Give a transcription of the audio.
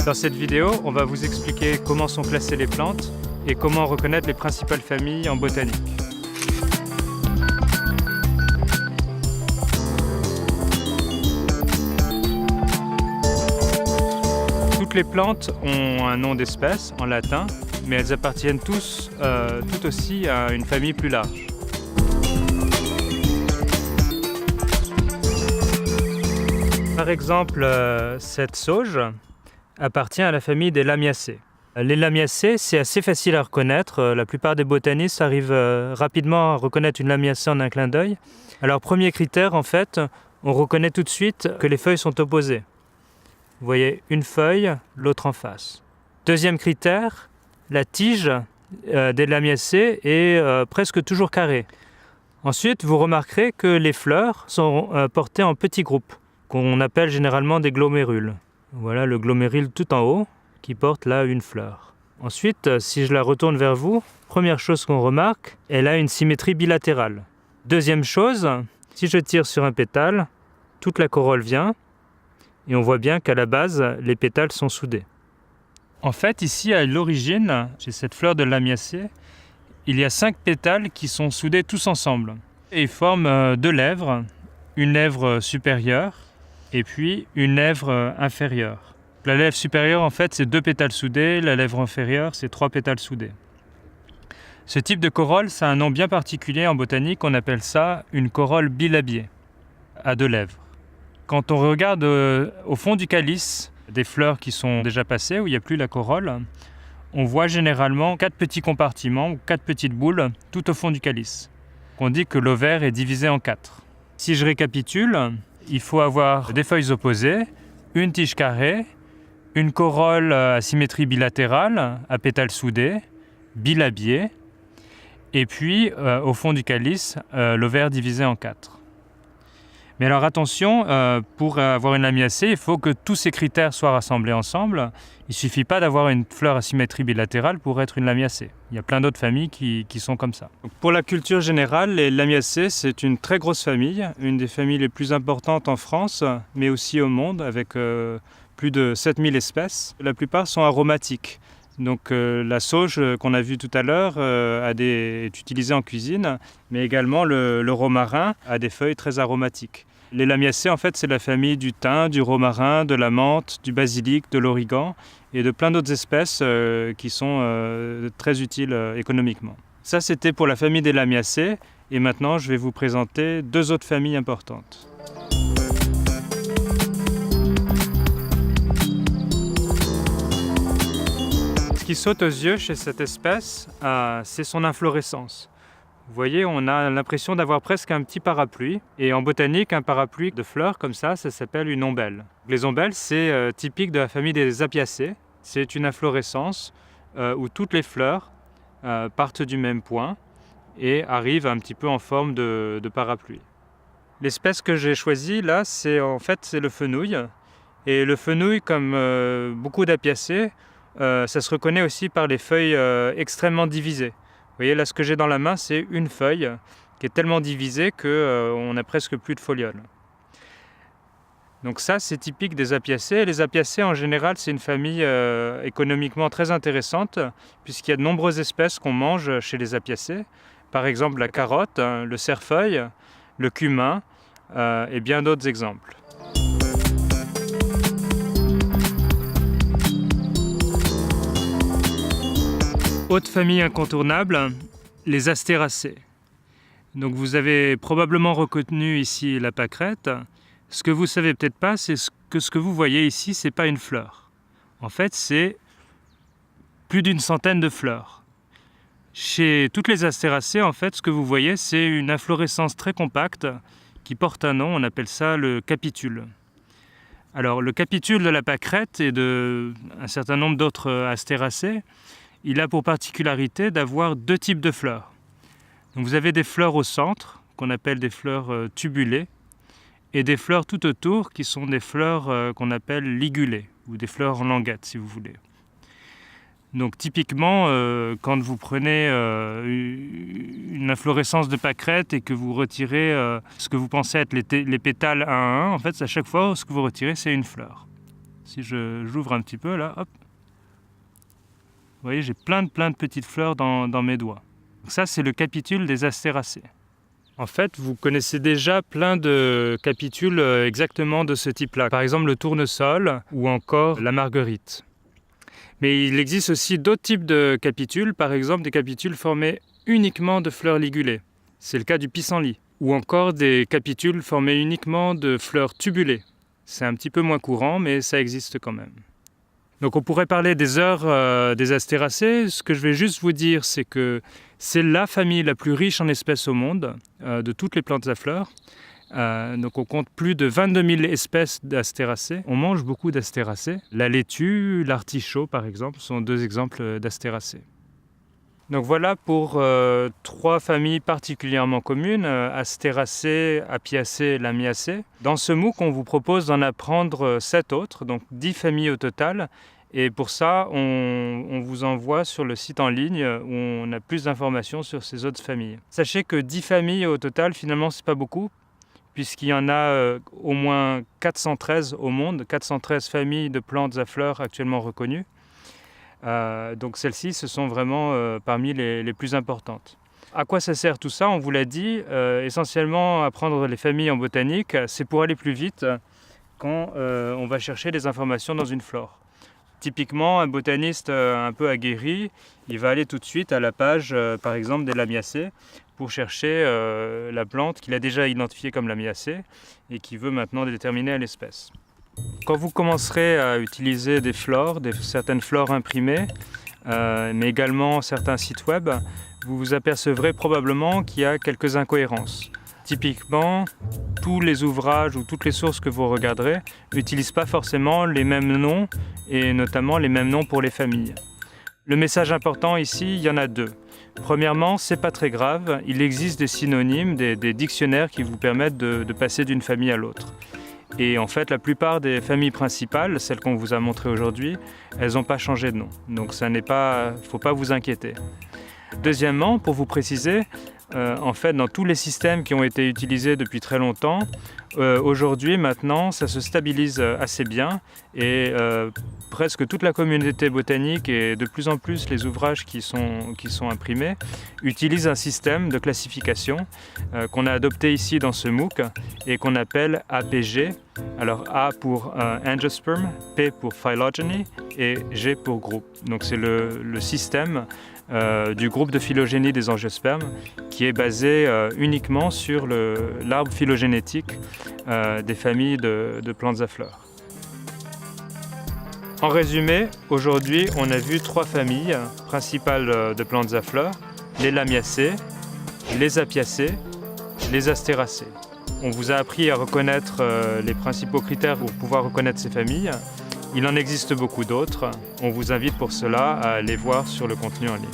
Dans cette vidéo, on va vous expliquer comment sont classées les plantes et comment reconnaître les principales familles en botanique. Toutes les plantes ont un nom d'espèce en latin, mais elles appartiennent tout aussi à une famille plus large. Par exemple, cette sauge appartient à la famille des Lamiacées. Les Lamiacées, c'est assez facile à reconnaître. La plupart des botanistes arrivent rapidement à reconnaître une Lamiacée en un clin d'œil. Alors, premier critère, en fait, on reconnaît tout de suite que les feuilles sont opposées. Vous voyez une feuille, l'autre en face. Deuxième critère, la tige des Lamiacées est presque toujours carrée. Ensuite, vous remarquerez que les fleurs sont portées en petits groupes, qu'on appelle généralement des glomérules. Voilà le glomérule tout en haut qui porte là une fleur. Ensuite, si je la retourne vers vous, première chose qu'on remarque, elle a une symétrie bilatérale. Deuxième chose, si je tire sur un pétale, toute la corolle vient et on voit bien qu'à la base, les pétales sont soudés. En fait, ici à l'origine, chez cette fleur de Lamiacée, il y a 5 pétales qui sont soudés tous ensemble et ils forment 2 lèvres, une lèvre supérieure et puis une lèvre inférieure. La lèvre supérieure, en fait, c'est 2 pétales soudés, la lèvre inférieure, c'est 3 pétales soudés. Ce type de corolle, ça a un nom bien particulier en botanique, on appelle ça une corolle bilabiée, à 2 lèvres. Quand on regarde au fond du calice des fleurs qui sont déjà passées, où il n'y a plus la corolle, on voit généralement 4 petits compartiments, ou 4 petites boules, tout au fond du calice. On dit que l'ovaire est divisé en 4. Si je récapitule, il faut avoir des feuilles opposées, une tige carrée, une corolle à symétrie bilatérale, à pétales soudés, bilabiée, et puis au fond du calice, l'ovaire divisé en 4. Mais alors attention, pour avoir une Lamiacée, il faut que tous ces critères soient rassemblés ensemble. Il ne suffit pas d'avoir une fleur à symétrie bilatérale pour être une Lamiacée. Il y a plein d'autres familles qui sont comme ça. Donc, pour la culture générale, les Lamiacées, c'est une très grosse famille, une des familles les plus importantes en France, mais aussi au monde, avec plus de 7000 espèces. La plupart sont aromatiques. Donc la sauge qu'on a vue tout à l'heure est utilisée en cuisine, mais également le romarin a des feuilles très aromatiques. Les Lamiacées, en fait, c'est la famille du thym, du romarin, de la menthe, du basilic, de l'origan et de plein d'autres espèces qui sont très utiles économiquement. Ça, c'était pour la famille des Lamiacées. Et maintenant, je vais vous présenter 2 autres familles importantes. Ce qui saute aux yeux chez cette espèce, c'est son inflorescence. Vous voyez, on a l'impression d'avoir presque un petit parapluie. Et en botanique, un parapluie de fleurs comme ça s'appelle une ombelle. Les ombelles, c'est typique de la famille des Apiacées. C'est une inflorescence où toutes les fleurs partent du même point et arrivent un petit peu en forme de parapluie. L'espèce que j'ai choisie là, c'est le fenouil. Et le fenouil, comme beaucoup d'Apiacées, ça se reconnaît aussi par les feuilles extrêmement divisées. Vous voyez, là, ce que j'ai dans la main, c'est une feuille qui est tellement divisée qu'on n'a presque plus de folioles. Donc ça, c'est typique des Apiacées. Les Apiacées, en général, c'est une famille économiquement très intéressante, puisqu'il y a de nombreuses espèces qu'on mange chez les Apiacées. Par exemple, la carotte, le cerfeuil, le cumin et bien d'autres exemples. Autre famille incontournable, les Astéracées. Donc vous avez probablement reconnu ici la pâquerette. Ce que vous ne savez peut-être pas, c'est que ce que vous voyez ici, ce n'est pas une fleur. En fait, c'est plus d'une centaine de fleurs. Chez toutes les Astéracées, en fait, ce que vous voyez, c'est une inflorescence très compacte qui porte un nom, on appelle ça le capitule. Alors le capitule de la pâquerette et d'un certain nombre d'autres Astéracées, il a pour particularité d'avoir 2 types de fleurs. Donc vous avez des fleurs au centre, qu'on appelle des fleurs tubulées, et des fleurs tout autour, qui sont des fleurs qu'on appelle ligulées, ou des fleurs en languette, si vous voulez. Donc typiquement, quand vous prenez une inflorescence de pâquerette et que vous retirez ce que vous pensez être les pétales un à un, en fait, à chaque fois, ce que vous retirez, c'est une fleur. Si j'ouvre un petit peu là, hop. Vous voyez, j'ai plein de petites fleurs dans mes doigts. Donc ça, c'est le capitule des Astéracées. En fait, vous connaissez déjà plein de capitules exactement de ce type-là. Par exemple, le tournesol ou encore la marguerite. Mais il existe aussi d'autres types de capitules, par exemple des capitules formés uniquement de fleurs ligulées. C'est le cas du pissenlit. Ou encore des capitules formés uniquement de fleurs tubulées. C'est un petit peu moins courant, mais ça existe quand même. Donc on pourrait parler des heures des Astéracées. Ce que je vais juste vous dire, c'est que c'est la famille la plus riche en espèces au monde, de toutes les plantes à fleurs. Donc on compte plus de 22 000 espèces d'Astéracées. On mange beaucoup d'Astéracées. La laitue, l'artichaut par exemple, sont deux exemples d'Astéracées. Donc voilà pour 3 familles particulièrement communes, Astéracées, Apiacées, Lamiacées. Dans ce MOOC, on vous propose d'en apprendre 7 autres, donc 10 familles au total. Et pour ça, on vous envoie sur le site en ligne où on a plus d'informations sur ces autres familles. Sachez que 10 familles au total, finalement, c'est pas beaucoup, puisqu'il y en a au moins 413 au monde, 413 familles de plantes à fleurs actuellement reconnues. Donc celles-ci, ce sont vraiment parmi les plus importantes. À quoi ça sert tout ça? On vous l'a dit, essentiellement apprendre les familles en botanique, c'est pour aller plus vite quand on va chercher des informations dans une flore. Typiquement, un botaniste un peu aguerri, il va aller tout de suite à la page, par exemple, des Lamiacées, pour chercher la plante qu'il a déjà identifiée comme Lamiacée et qui veut maintenant déterminer l'espèce. Quand vous commencerez à utiliser des flores, certaines flores imprimées, mais également certains sites web, vous vous apercevrez probablement qu'il y a quelques incohérences. Typiquement, tous les ouvrages ou toutes les sources que vous regarderez n'utilisent pas forcément les mêmes noms, et notamment les mêmes noms pour les familles. Le message important ici, il y en a 2. Premièrement, c'est pas très grave, il existe des synonymes, des dictionnaires qui vous permettent de passer d'une famille à l'autre. Et en fait, la plupart des familles principales, celles qu'on vous a montrées aujourd'hui, elles n'ont pas changé de nom. Donc il ne faut pas vous inquiéter. Deuxièmement, pour vous préciser, en fait, dans tous les systèmes qui ont été utilisés depuis très longtemps, aujourd'hui, maintenant, ça se stabilise assez bien et presque toute la communauté botanique et de plus en plus les ouvrages qui sont imprimés utilisent un système de classification qu'on a adopté ici dans ce MOOC et qu'on appelle APG. Alors A pour Angiosperm, P pour Phylogeny et G pour groupe. Donc c'est le système du groupe de phylogénie des angiospermes qui est basé uniquement sur l'arbre phylogénétique des familles de plantes à fleurs. En résumé, aujourd'hui on a vu 3 familles principales de plantes à fleurs, les Lamiacées, les Apiacées, les Astéracées. On vous a appris à reconnaître les principaux critères pour pouvoir reconnaître ces familles. Il en existe beaucoup d'autres. On vous invite pour cela à aller voir sur le contenu en ligne.